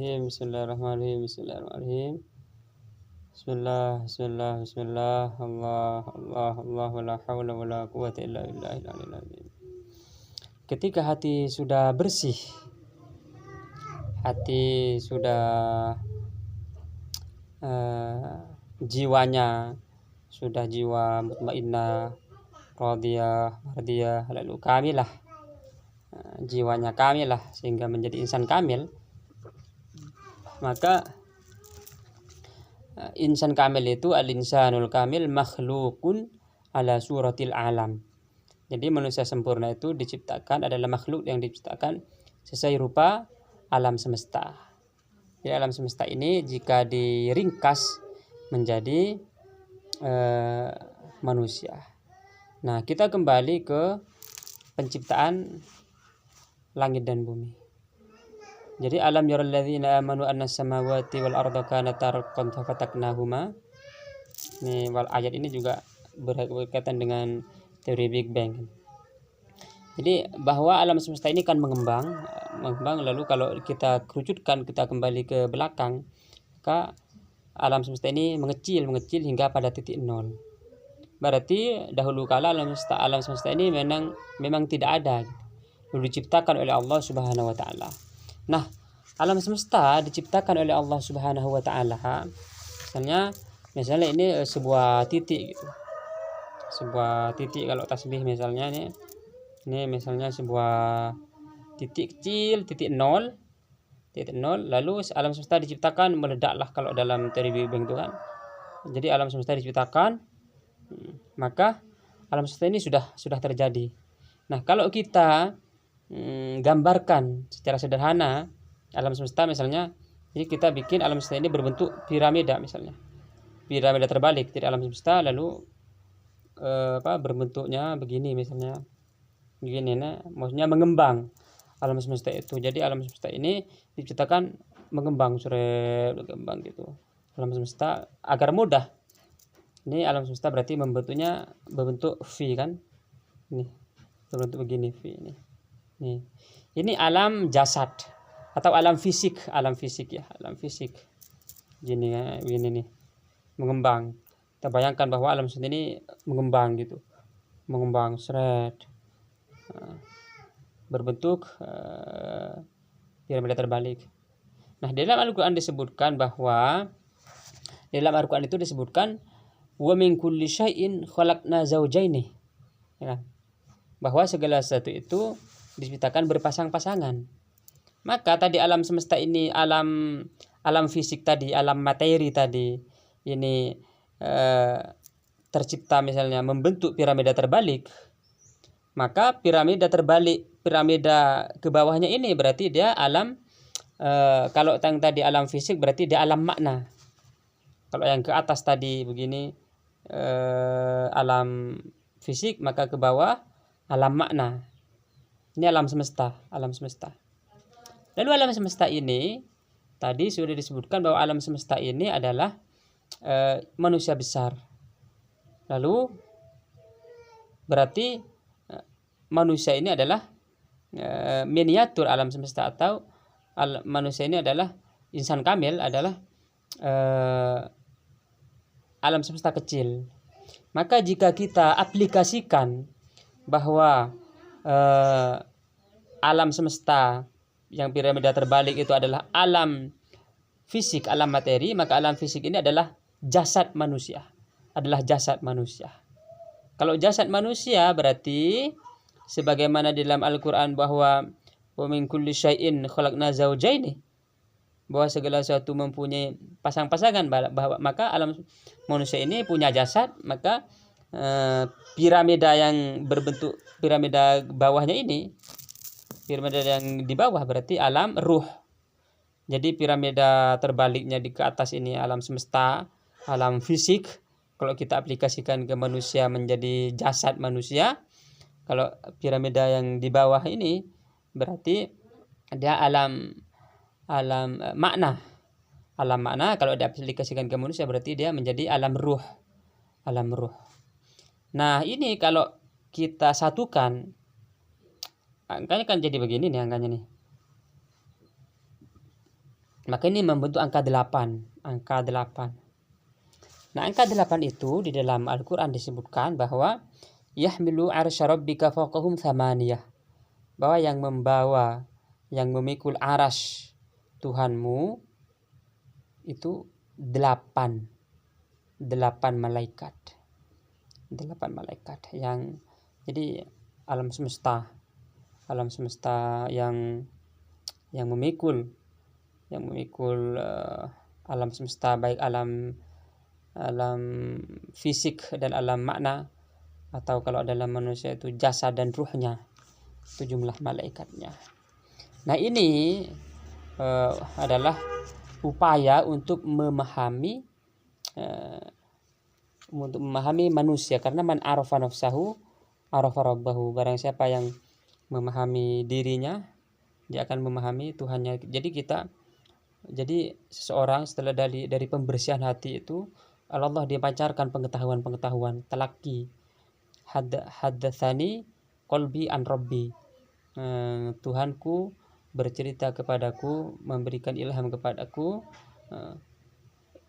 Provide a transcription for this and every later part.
Bismillahirrahmanirrahim. Bismillahirrahmanirrahim. Bismillah. Allah, wala haula wala quwwata illa billahil aliyil azim. Ketika hati sudah bersih, hati sudah jiwanya sudah jiwa mutmainnah, radiyah, mardiyah, lalu kamilah, jiwanya kamilah sehingga menjadi insan kamil, maka insan kamil itu al-insanul kamil makhlukun ala suratil alam. Jadi manusia sempurna itu diciptakan adalah makhluk yang diciptakan sesuai rupa alam semesta. Jadi alam semesta ini jika diringkas menjadi manusia. Nah, kita kembali ke penciptaan langit dan bumi. Jadi alam yaral ladzina amanu annas samawati wal arda kanata ratqan fafataqnahuma. Ini ayat ini juga berkaitan dengan teori Big Bang. Jadi bahwa alam semesta ini kan mengembang, lalu kalau kita kerucutkan, kita kembali ke belakang, maka alam semesta ini mengecil hingga pada titik nol. Berarti dahulu kala alam semesta ini memang tidak ada, lalu diciptakan oleh Allah Subhanahu wa taala. Nah, alam semesta diciptakan oleh Allah Subhanahu wa taala. Misalnya ini sebuah titik gitu. Sebuah titik, kalau tasbih misalnya ini misalnya sebuah titik kecil, titik nol, lalu alam semesta diciptakan meledaklah kalau dalam teori Big Bang itu kan. Jadi alam semesta diciptakan, maka alam semesta ini sudah terjadi. Nah, kalau kita gambarkan secara sederhana alam semesta misalnya, jadi kita bikin alam semesta ini berbentuk piramida misalnya. Piramida terbalik, jadi alam semesta lalu berbentuknya begini misalnya. Begini, nah, maksudnya mengembang alam semesta itu. Jadi alam semesta ini diciptakan mengembang gitu. Alam semesta agar mudah. Ini alam semesta berarti berbentuk V kan? Ini berbentuk begini V ini. Ini alam jasad atau alam fisik ya, alam fisik. Gini nih, mengembang. Kita bayangkan bahwa alam semesta ini mengembang gitu. Mengembang berbentuk piramida terbalik. Nah, dalam Al-Qur'an disebutkan bahwa dalam Al-Qur'an itu disebutkan wa min kulli syai'in khalaqna zawjaini. Ya kan? Bahwa segala sesuatu itu diciptakan berpasang-pasangan. Maka tadi alam semesta ini, alam fisik tadi, alam materi tadi, ini tercipta misalnya membentuk piramida terbalik. Maka piramida ke bawahnya ini berarti dia alam, kalau yang tadi alam fisik berarti dia alam makna. Kalau yang ke atas tadi begini alam fisik, maka ke bawah alam makna. Ini alam semesta. Lalu alam semesta ini tadi sudah disebutkan bahwa alam semesta ini adalah manusia besar. Lalu berarti manusia ini adalah miniatur alam semesta, atau manusia ini adalah insan kamil, adalah alam semesta kecil. Maka jika kita aplikasikan bahwa alam semesta yang piramida terbalik itu adalah alam fisik, alam materi, maka alam fisik ini adalah jasad manusia. Kalau jasad manusia berarti sebagaimana di dalam Al-Qur'an bahwa wa min kulli syai'in khalaqna zawjaini, bahwa segala sesuatu mempunyai pasang-pasangan, bahwa maka alam manusia ini punya jasad, maka piramida yang berbentuk piramida bawahnya ini, piramida yang di bawah berarti alam ruh. Jadi piramida terbaliknya di ke atas ini alam semesta, alam fisik. Kalau kita aplikasikan ke manusia menjadi jasad manusia, kalau piramida yang di bawah ini berarti dia alam makna. Alam makna kalau diaplikasikan ke manusia berarti dia menjadi alam ruh. Nah, ini kalau kita satukan, angkanya kan jadi begini nih angkanya nih. Maka ini membentuk angka 8. Nah, angka 8 itu di dalam Al-Quran disebutkan bahwa yahmilu arsya rabbika fawqahum thamaniyah, bahwa yang membawa, yang memikul aras Tuhanmu itu 8 malaikat. 8 malaikat yang jadi alam semesta yang memikul alam semesta, baik alam fisik dan alam makna, atau kalau dalam manusia itu jasad dan ruhnya, itu jumlah malaikatnya. Nah, ini adalah upaya untuk memahami manusia, karena man arafa nafsahu arafa rabbahu, barang siapa yang memahami dirinya dia akan memahami Tuhannya. Jadi seseorang setelah dari pembersihan hati itu, Allah dia pancarkan pengetahuan talaki, haddatsani qalbi an rabbi, Tuhanku bercerita kepadaku, memberikan ilham kepadaku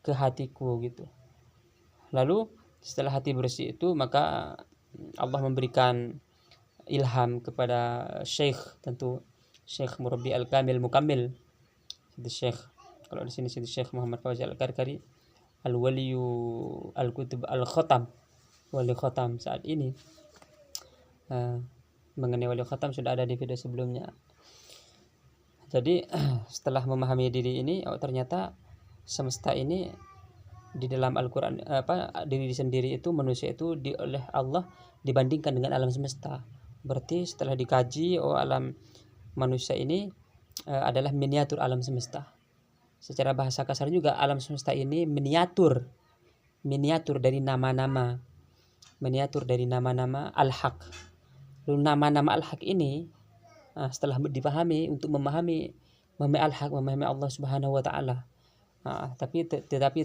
ke hatiku gitu. Lalu setelah hati bersih itu, maka Allah memberikan ilham kepada Syekh, tentu Syekh Murabbi Al-Kamil Mukammil, Sidi Syekh, kalau di sini Sidi Syekh Muhammad Fauzi Al-Karkari Al-Waliyu Al-Kutub Al-Khatam, Wali Khatam saat ini. Mengenai Wali Khatam sudah ada di video sebelumnya. Jadi setelah memahami diri ini, ternyata semesta ini di dalam Al-Quran, diri sendiri itu, manusia itu oleh Allah dibandingkan dengan alam semesta. Berarti setelah dikaji, alam manusia ini adalah miniatur alam semesta. Secara bahasa kasar juga, alam semesta ini miniatur dari nama-nama Al-Haq. Lalu nama-nama Al-Haq ini setelah dipahami, untuk memahami Al-Haq, memahami Allah Subhanahu wa taala. Tetapi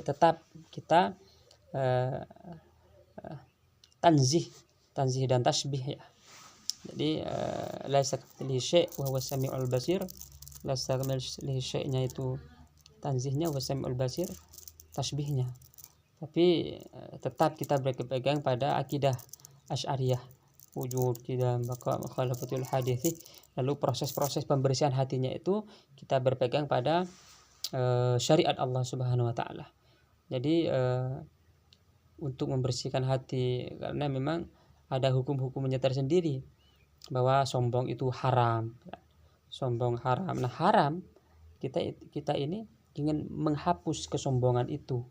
tetap kita tanzih dan tasbih ya. Jadi laisa kamitslihi syai' wa huwas samiul basir. Laisa kamitslihi syai'-nya itu tanzihnya, wa samiul basir tasbihnya. Tapi tetap kita berpegang pada akidah Asy'ariyah, wujud kita baqa mukhalafatul hadits. Lalu proses-proses pembersihan hatinya itu kita berpegang pada syariat Allah Subhanahu wa taala. Jadi untuk membersihkan hati, karena memang ada hukum-hukumnya tersendiri, bahwa sombong itu haram. Sombong haram. Nah, haram kita ini ingin menghapus kesombongan itu.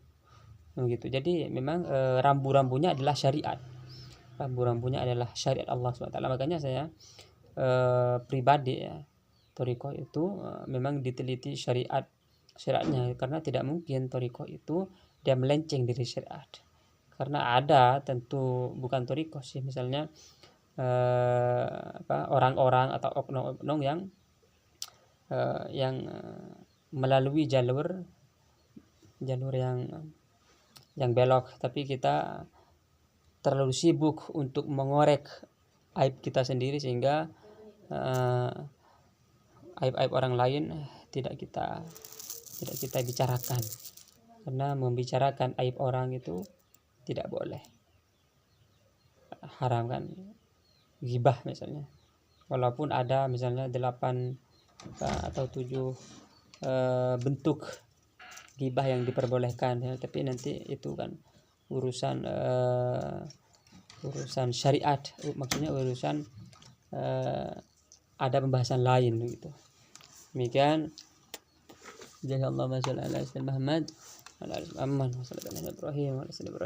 Begitu. Jadi memang rambu-rambunya adalah syariat. Rambu-rambunya adalah syariat Allah SWT. Makanya saya pribadi ya, thariqah itu memang diteliti syariatnya, karena tidak mungkin thariqah itu dia melenceng dari syariat. Karena ada tentu bukan thariqah sih, misalnya orang-orang atau oknum-oknum yang melalui jalur yang belok, tapi kita terlalu sibuk untuk mengorek aib kita sendiri, sehingga aib-aib orang lain tidak kita bicarakan, karena membicarakan aib orang itu tidak boleh, haram kan. Ghibah misalnya, walaupun ada misalnya 8 atau 7 bentuk ghibah yang diperbolehkan ya, tapi nanti itu kan urusan syariat, maksudnya urusan ada pembahasan lain gitu. Demikian. Jazakallahu khairan ala Sayyidina Muhammad wa ala alihi wa sahbihi wa sallam.